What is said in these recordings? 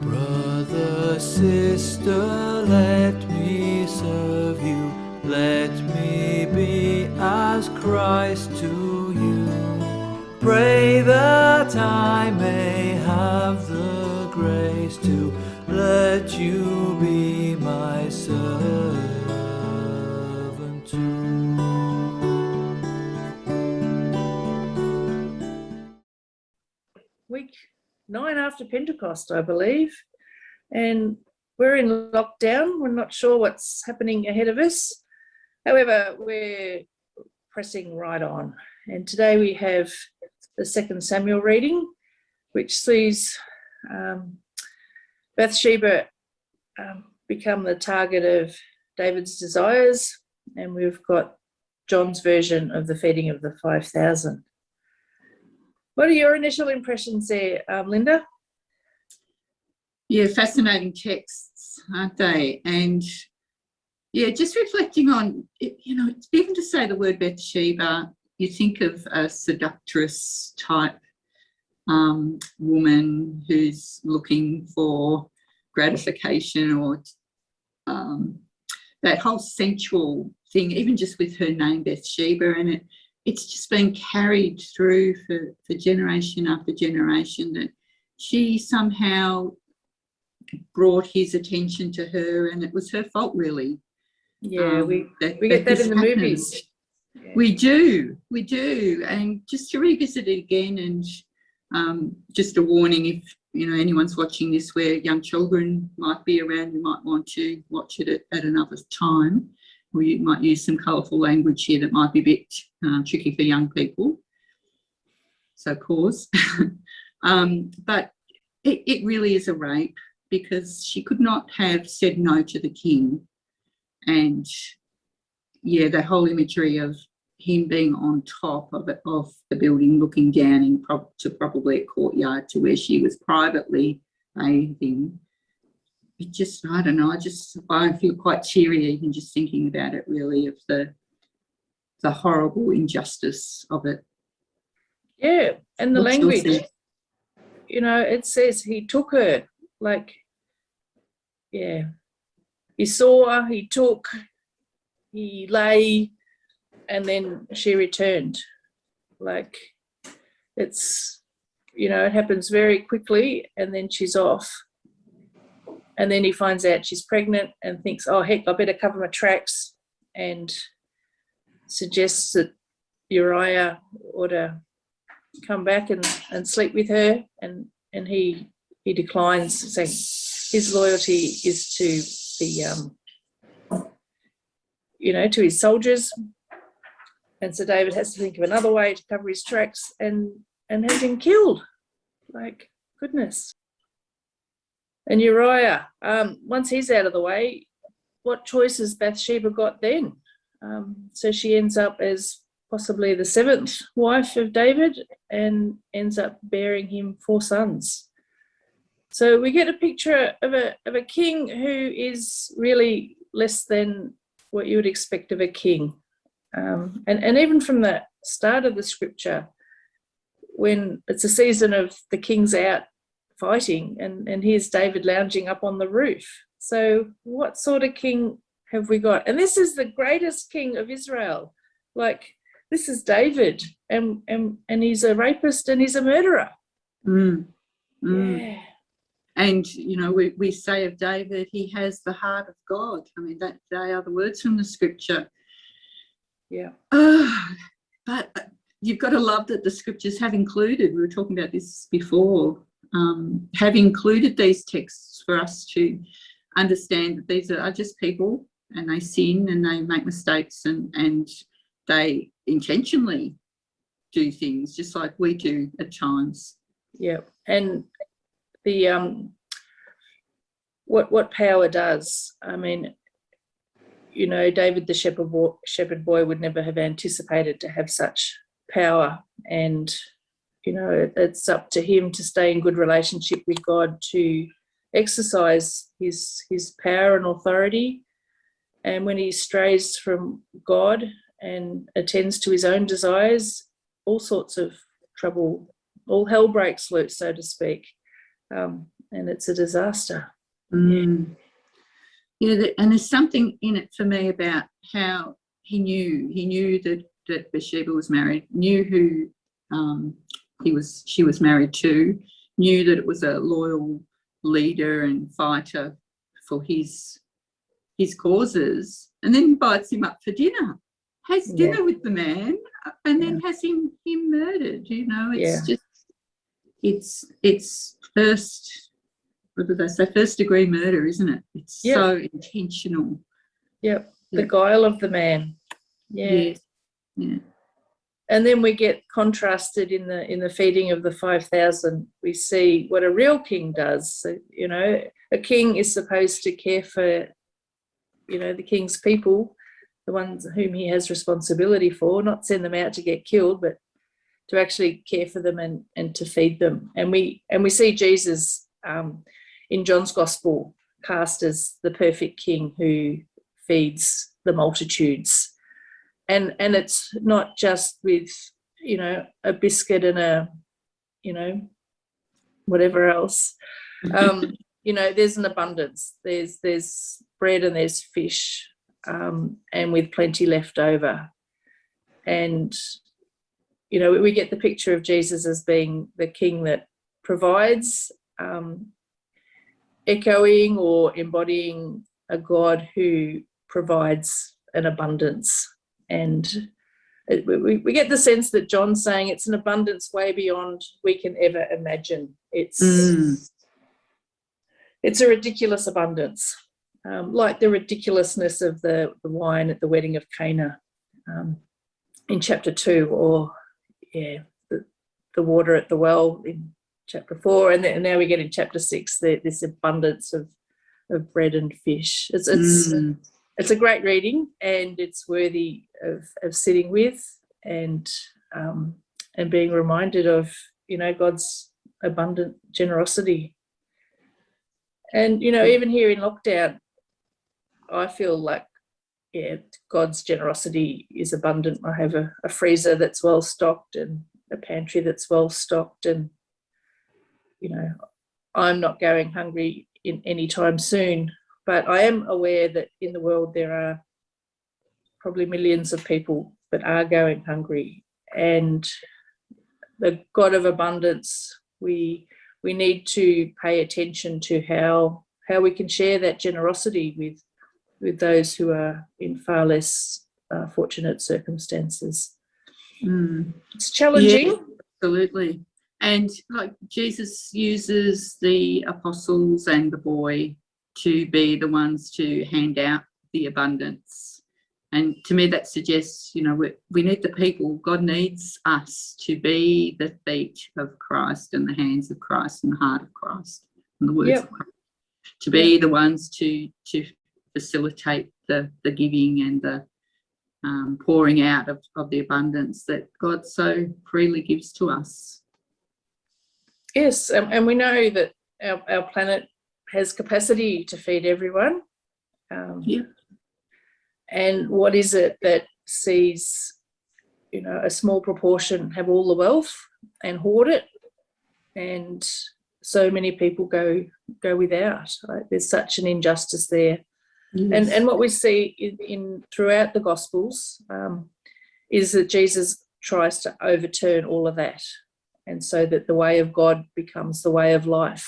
Brother, sister, let me serve you. Let me be as Christ to you. Pray that I may have the grace to let you be my servant too. Week 9 after Pentecost, I believe, and we're in lockdown. We're not sure what's happening ahead of us. However, we're pressing right on. And today we have the 2 Samuel reading, which sees Bathsheba become the target of David's desires, and we've got John's version of the feeding of the 5,000. What are your initial impressions there, Linda? Yeah, fascinating texts, aren't they? And yeah, just reflecting on, even to say the word Bathsheba, you think of a seductress type woman who's looking for gratification, or that whole sensual thing, even just with her name Bathsheba, and it's just been carried through for generation after generation, that she somehow brought his attention to her, and it was her fault, really. Yeah, we get that in the movies. Yeah. We do, and just to revisit it again, and just a warning, if anyone's watching this where young children might be around, you might want to watch it at another time, or you might use some colourful language here that might be a bit tricky for young people. So pause. But it really is a rape, because she could not have said no to the king. And yeah, the whole imagery of him being on top of the building, looking down to probably a courtyard to where she was privately bathing. It just, I don't know, I feel quite teary even just thinking about it, really, of the horrible injustice of it. Yeah, and the language, it says he took her, like, yeah, he saw her, he took, he lay, and then she returned. Like, it's, it happens very quickly, and then she's off. And then he finds out she's pregnant and thinks, oh, heck, I better cover my tracks, and suggests that Uriah ought to come back and sleep with her, and he declines, saying his loyalty is to to his soldiers. And so David has to think of another way to cover his tracks and has him killed. Like, goodness. And Uriah, once he's out of the way, what choice has Bathsheba got then? So she ends up as possibly the 7th wife of David and ends up bearing him 4 sons. So we get a picture of a king who is really less than what you would expect of a king. And even from the start of the scripture, when it's a season of the kings out fighting, and here's David lounging up on the roof. So what sort of king have we got? And this is the greatest king of Israel. Like, this is David, and he's a rapist and he's a murderer. Yeah. And, we say of David, he has the heart of God. I mean, they are the words from the scripture. Yeah. But you've got to love that the scriptures have included, we were talking about this before, have included these texts for us to understand that these are just people, and they sin and they make mistakes, and they intentionally do things just like we do at times. Yeah. And the what power does, I mean, David the shepherd boy would never have anticipated to have such power, and it's up to him to stay in good relationship with God, to exercise his power and authority, And when he strays from God and attends to his own desires, all sorts of trouble, all hell breaks loose, so to speak. And it's a disaster. Mm. Yeah, and there's something in it for me about how he knew that Bathsheba was married, knew who she was married to, knew that it was a loyal leader and fighter for his causes, and then invites him up for dinner, has dinner with the man, and then has him murdered. It's just it's first, what did they say, first degree murder, isn't it? It's so intentional. Yep. The guile of the man. Yeah. And then we get contrasted in the feeding of the 5,000. We see what a real king does. So, a king is supposed to care for, the king's people, the ones whom he has responsibility for, not send them out to get killed, but to actually care for them and to feed them. And we see Jesus in John's Gospel cast as the perfect king who feeds the multitudes. And it's not just with, a biscuit and a, whatever else. There's an abundance. There's bread and there's fish, and with plenty left over. And, we get the picture of Jesus as being the king that provides, echoing or embodying a God who provides an abundance. And we get the sense that John's saying it's an abundance way beyond we can ever imagine. It's a ridiculous abundance, like the ridiculousness of the wine at the wedding of Cana in chapter 2, or the water at the well in chapter 4, and now we get in chapter 6 this abundance of bread and fish. It's a great reading, and it's worthy of sitting with and being reminded of, God's abundant generosity. And, even here in lockdown, I feel like, God's generosity is abundant. I have a freezer that's well stocked and a pantry that's well stocked, and, I'm not going hungry in any time soon. But I am aware that in the world there are probably millions of people that are going hungry. And the God of abundance, we need to pay attention to how we can share that generosity with those who are in far less fortunate circumstances. It's challenging. Yeah, absolutely. And like Jesus uses the apostles and the boy to be the ones to hand out the abundance. And to me that suggests, we need the people. God needs us to be the feet of Christ and the hands of Christ and the heart of Christ and the words of Christ, to be the ones to facilitate the giving and the pouring out of the abundance that God so freely gives to us. Yes, and we know that our planet has capacity to feed everyone. And what is it that sees, a small proportion have all the wealth and hoard it, and so many people go without? Right? There's such an injustice there. Yes. And what we see in throughout the Gospels is that Jesus tries to overturn all of that, and so that the way of God becomes the way of life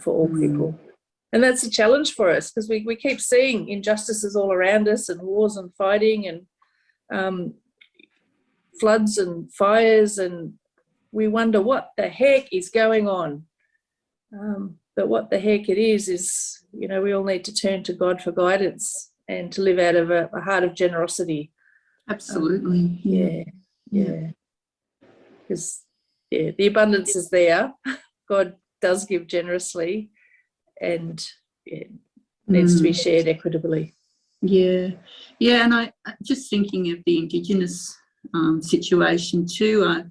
for all people. And that's a challenge for us, because we keep seeing injustices all around us, and wars and fighting and floods and fires, and we wonder what the heck is going on. But what the heck it is, we all need to turn to God for guidance and to live out of a heart of generosity. Absolutely. Yeah. Because the abundance is there. God does give generously, and it needs to be shared equitably. Yeah, and I just thinking of the Indigenous situation too.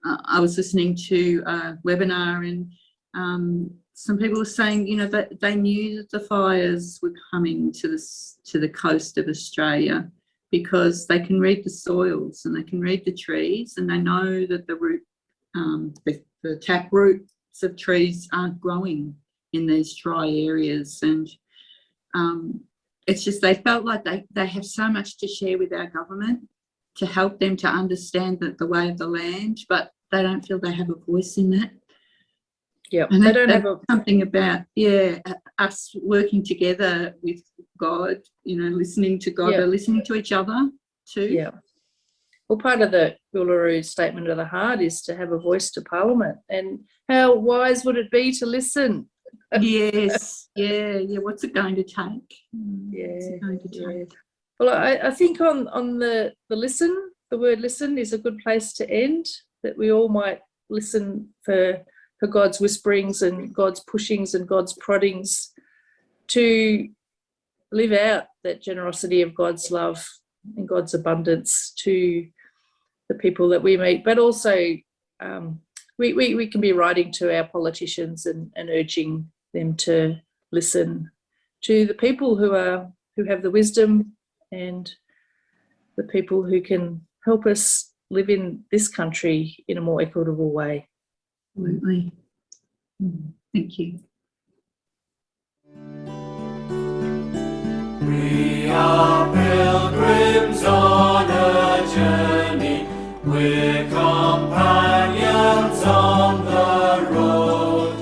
I was listening to a webinar, and some people were saying, you know, that they knew that the fires were coming to the coast of Australia because they can read the soils and they can read the trees, and they know that the tap roots of trees aren't growing in these dry areas. And it's just they felt like they have so much to share with our government to help them to understand the way of the land, but they don't feel they have a voice in that. Yeah, And they don't have something about us working together with God, you know, listening to God, but listening to each other too. Yeah. Well, part of the Uluru Statement of the Heart is to have a voice to Parliament, and how wise would it be to listen? Yes, yeah. What's it going to take? What's it going to take? Well, I think on the listen, the word listen is a good place to end, that we all might listen for God's whisperings and God's pushings and God's proddings to live out that generosity of God's love and God's abundance to the people that we meet. But also we can be writing to our politicians and urging them to listen to the people who have the wisdom and the people who can help us live in this country in a more equitable way. Absolutely. Thank you. We are pilgrims on a journey, we're companions on the road.